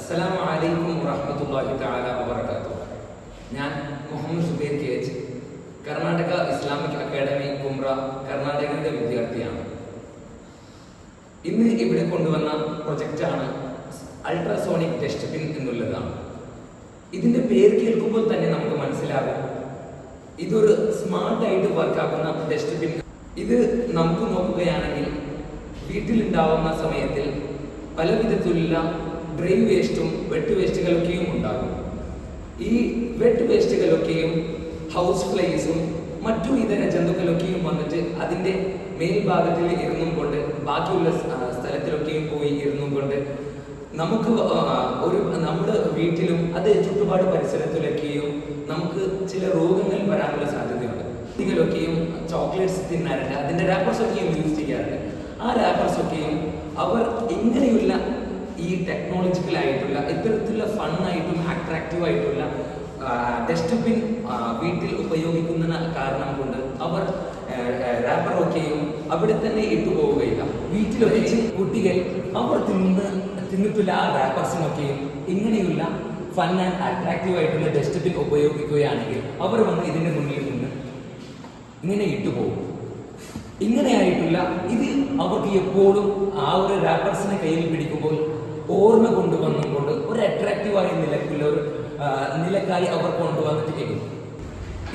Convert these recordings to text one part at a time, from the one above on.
അസ്സലാമു അലൈക്കും വറഹ്മത്തുള്ളാഹി തആല വബറകാതുഹു. ഞാൻ Muhammad Zubair KH, Karnataka Islamic Academy Kumra കർണാടകയുടെ വിദ്യാർത്ഥിയാണ്. ഇന്ന് ഇവിടെ കൊണ്ടുവന്ന പ്രൊജക്റ്റാണ് അൾട്രാസോണിക് ഡസ്റ്റ്ബിൻ എന്നുള്ളതാണ്. ഇതിന്റെ പേര് കേൾക്കുമ്പോൾ തന്നെ നമുക്ക് മനസ്സിലാകും ഇതൊരു സ്മാർട്ടായിട്ട് വർക്കാക്കുന്ന ഡസ്റ്റ്ബിൻ. ഇത് നമുക്ക് നോക്കുകയാണെങ്കിൽ വീട്ടിലുണ്ടാവുന്ന സമയത്തിൽ പല വിധത്തിലുള്ള ഡ്രൈ വേസ്റ്റും വെട്ട് വേസ്റ്റുകളൊക്കെയും ഉണ്ടാകും. ഈ വെട്ട് വേസ്റ്റുകളൊക്കെയും ഹൗസ് ഫ്ലൈസും മറ്റു ഇതര ജന്തുക്കളൊക്കെയും വന്നിട്ട് അതിൻ്റെ മേൽഭാഗത്തിൽ ഇരുന്നും കൊണ്ട് ബാക്കിയുള്ള സ്ഥലത്തിലൊക്കെയും പോയി ഇരുന്നും കൊണ്ട് നമുക്ക് നമ്മുടെ വീട്ടിലും അത് ചുറ്റുപാട് പരിസരത്തിലൊക്കെയും നമുക്ക് ചില രോഗങ്ങൾ വരാനുള്ള സാധ്യതയുണ്ട്. കുട്ടികളൊക്കെയും ചോക്ലേറ്റ്സ് തിന്നാറുണ്ട്, അതിൻ്റെ റാപ്പേഴ്സൊക്കെയും യൂസ് ചെയ്യാറുണ്ട്. ആ റാപ്പേഴ്സൊക്കെയും അവർ ഇങ്ങനെയുള്ള ഈ ടെക്നോളജിക്കൽ ആയിട്ടുള്ള ഇത്തരത്തിലുള്ള ഫണ്ണായിട്ടും അട്രാക്റ്റീവ് ആയിട്ടുള്ള ഡസ്റ്റ്ബിൻ വീട്ടിൽ ഉപയോഗിക്കുന്ന കാരണം കൊണ്ട് അവർ റാപ്പറൊക്കെയും അവിടെ തന്നെ ഇട്ടുപോവുകയില്ല. വീട്ടിൽ വെച്ച് കുട്ടികൾ അവർ തിന്നിട്ടുള്ള ആ റാപ്പേഴ്സിനൊക്കെയും ഇങ്ങനെയുള്ള ഫൺ ആൻഡ് അട്രാക്റ്റീവ് ആയിട്ടുള്ള ഡസ്റ്റ്ബിൻ ഉപയോഗിക്കുകയാണെങ്കിൽ അവർ വന്ന് ഇതിൻ്റെ മുന്നിൽ നിന്ന് ഇങ്ങനെ ഇട്ടുപോകും. ഇങ്ങനെയായിട്ടുള്ള ഇത് അവർക്ക് എപ്പോഴും ആ ഒരു റാപ്പേഴ്സിനെ കയ്യിൽ പിടിക്കുമ്പോൾ ഓർമ്മ കൊണ്ടുവന്നുകൊണ്ട് ഒരു അട്രാക്റ്റീവായ നിലക്കുള്ള ഒരു നിലക്കായി അവർ കൊണ്ടുവന്നിട്ട് കേൾക്കും.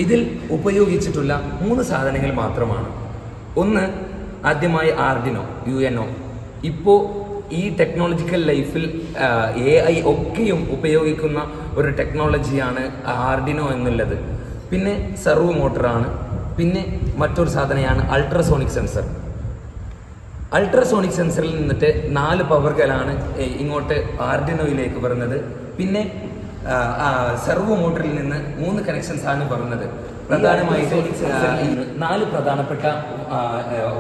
ഇതിൽ ഉപയോഗിച്ചിട്ടുള്ള 3 സാധനങ്ങൾ മാത്രമാണ്. ഒന്ന്, ആദ്യമായി ആർഡിനോ UNO. ഇപ്പോൾ ഈ ടെക്നോളജിക്കൽ ലൈഫിൽ AI ഒക്കെയും ഉപയോഗിക്കുന്ന ഒരു ടെക്നോളജിയാണ് ആർഡിനോ എന്നുള്ളത്. പിന്നെ സെർവോ മോട്ടറാണ്. പിന്നെ മറ്റൊരു സാധനമാണ് അൾട്രാസോണിക് സെൻസർ. അൾട്രാസോണിക് സെൻസറിൽ നിന്നിട്ട് 4 പവറുകളാണ് ഇങ്ങോട്ട് ആർഡിനോയിലേക്ക് വരുന്നത്. പിന്നെ സെർവോ മോട്ടറിൽ നിന്ന് 3 കണക്ഷൻസ് ആണ് വരുന്നത്. പ്രധാനമായിട്ട് 4 പ്രധാനപ്പെട്ട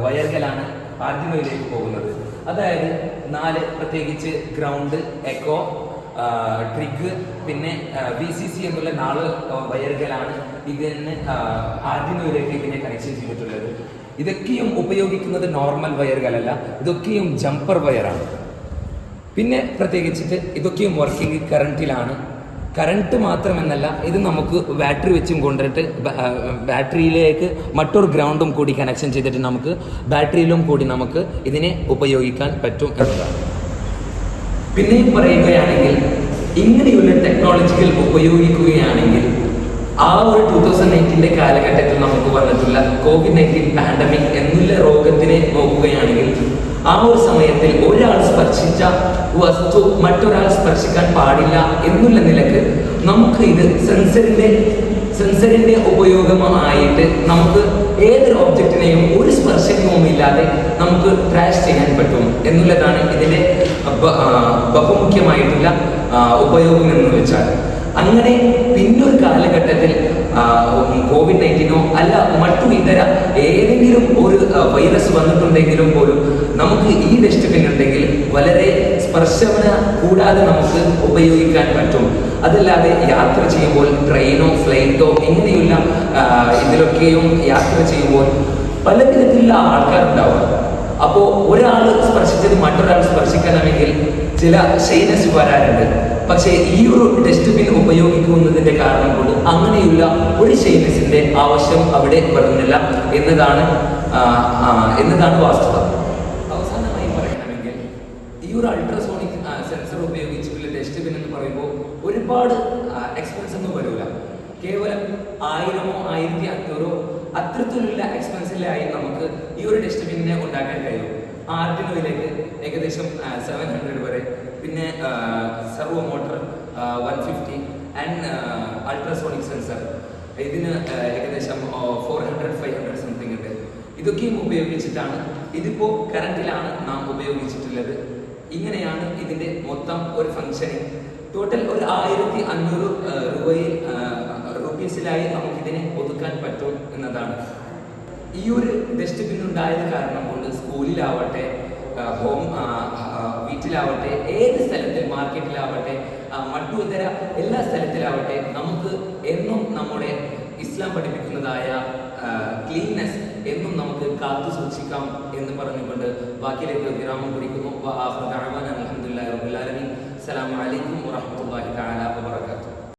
വയറുകളാണ് ആർഡിനോയിലേക്ക് പോകുന്നത്. അതായത് 4 പ്രത്യേകിച്ച് ഗ്രൗണ്ട്, എക്കോ, ട്രിഗ്, പിന്നെ VCC എന്നുള്ള 4 വയറുകളാണ് ഇതിന് ആർഡിനോയിലേക്ക് ഇതിനെ കണക്ഷൻ ചെയ്തിട്ടുള്ളത്. ഇതൊക്കെയും ഉപയോഗിക്കുന്നത് നോർമൽ വയറുകളല്ല, ഇതൊക്കെയും ജമ്പർ വയറാണ്. പിന്നെ പ്രത്യേകിച്ചിട്ട് ഇതൊക്കെയും വർക്കിംഗ് കറണ്ടിലാണ്. കറണ്ട് മാത്രമെന്നല്ല, ഇത് നമുക്ക് ബാറ്ററി വെച്ചും കൊണ്ടിട്ട് ബാറ്ററിയിലേക്ക് മറ്റൊരു ഗ്രൗണ്ടും കൂടി കണക്ഷൻ ചെയ്തിട്ട് നമുക്ക് ബാറ്ററിയിലും കൂടി നമുക്ക് ഇതിനെ ഉപയോഗിക്കാൻ പറ്റും എന്നതാണ്. പിന്നെയും പറയുകയാണെങ്കിൽ ഇങ്ങനെയുള്ള ടെക്നോളജികൾ ഉപയോഗിക്കുകയാണെങ്കിൽ ആ ഒരു 2019 കാലഘട്ടത്തിൽ നമുക്ക് വന്നിട്ടുള്ള COVID-19 പാൻഡമിക് എന്നുള്ള രോഗത്തിനെ നോക്കുകയാണെങ്കിൽ ആ ഒരു സമയത്തിൽ ഒരാൾ സ്പർശിച്ച വസ്തു മറ്റൊരാൾ സ്പർശിക്കാൻ പാടില്ല എന്നുള്ള നിലക്ക് നമുക്ക് ഇത് സെൻസറിന്റെ ഉപയോഗമായിട്ട് നമുക്ക് ഏതൊരു ഒബ്ജക്റ്റിനെയും ഒരു സ്പർശനവും ഇല്ലാതെ നമുക്ക് ട്രാഷ് ചെയ്യാൻ പറ്റും എന്നുള്ളതാണ് ഇതിന്റെ ബഹുമുഖ്യമായിട്ടുള്ള ഉപയോഗം എന്ന് വെച്ചാൽ. അങ്ങനെ പിന്നൊരു കാലഘട്ടത്തിൽ COVID-19 അല്ല മറ്റു ഇതര ഏതെങ്കിലും ഒരു വൈറസ് വന്നിട്ടുണ്ടെങ്കിലും പോലും നമുക്ക് ഈ ഡസ്റ്റ്ബിൻ ഉണ്ടെങ്കിൽ വളരെ സ്പർശന കൂടാതെ നമുക്ക് ഉപയോഗിക്കാൻ പറ്റും. അതല്ലാതെ യാത്ര ചെയ്യുമ്പോൾ ട്രെയിനോ ഫ്ലൈറ്റോ ഇങ്ങനെയുള്ള ഇതിലൊക്കെയും യാത്ര ചെയ്യുമ്പോൾ പല വിധത്തിലുള്ള ആൾക്കാരുണ്ടാവും. അപ്പോൾ ഒരാൾ സ്പർശിച്ചത് മറ്റൊരാൾ സ്പർശിക്കണമെങ്കിൽ ചില ഷൈനസ് വരാറുണ്ട്. പക്ഷേ ഈ ഒരു ഡസ്റ്റ്ബിൻ ഉപയോഗിക്കുന്നതിന്റെ കാരണം കൊണ്ട് അങ്ങനെയുള്ള ഒരു ഷൈനസിന്റെ ആവശ്യം അവിടെ വരുന്നില്ല എന്നതാണ് വാസ്തവം. അവസാനമായി പറയണമെങ്കിൽ ഈ ഒരു അൾട്രാസോണിക് സെൻസർ ഉപയോഗിച്ചിട്ടുള്ള ഡസ്റ്റ്ബിൻ എന്ന് പറയുമ്പോൾ ഒരുപാട് എക്സ്പെൻസ് ഒന്നും വരില്ല. കേവലം 1000 1500 അത്തരത്തിലുള്ള എക്സ്പെൻസിലായി നമുക്ക് ഈ ഒരു ഡസ്റ്റ്ബിന്നെ ഉണ്ടാക്കാൻ കഴിയും. ആർഡിനോയിലേക്ക് ഏകദേശം 700 വരെ, പിന്നെ servo motor 150 and ultrasonic sensor ഇതിന് ഏകദേശം 400-500 സംതിങ് ഉണ്ട്. ഇതൊക്കെയും ഉപയോഗിച്ചിട്ടാണ് ഇതിപ്പോൾ കറണ്ടിലാണ് നാം ഉപയോഗിച്ചിട്ടുള്ളത്. ഇങ്ങനെയാണ് ഇതിൻ്റെ മൊത്തം ഒരു ഫംഗ്ഷനിങ്. ടോട്ടൽ ഒരു 1500 റുപ്പീസിലായി നമുക്കിതിനെ ഒതുക്കാൻ പറ്റും എന്നതാണ്. ഈ ഒരു ഡസ്റ്റ്ബിൻ ഉണ്ടായത് കാരണം കൊണ്ട് സ്കൂളിലാവട്ടെ, വീട്ടിലാവട്ടെ, ഏത് സ്ഥലത്തിൽ, മാർക്കറ്റിലാവട്ടെ, മറ്റു ഇതര എല്ലാ സ്ഥലത്തിലാവട്ടെ നമുക്ക് എന്നും നമ്മുടെ ഇസ്ലാം പഠിപ്പിക്കുന്നതായ ക്ലീൻനെസ് എന്നും നമുക്ക് കാത്തു സൂക്ഷിക്കാം എന്ന് പറഞ്ഞുകൊണ്ട് ബാക്കിയിലേക്ക് വിരാമം കുറിക്കുന്നു. അൽഹംദുലില്ലാഹി റബ്ബിൽ ആലമീൻ. അസ്സലാമു അലൈക്കും വറഹ്മത്തുള്ളാഹി തആല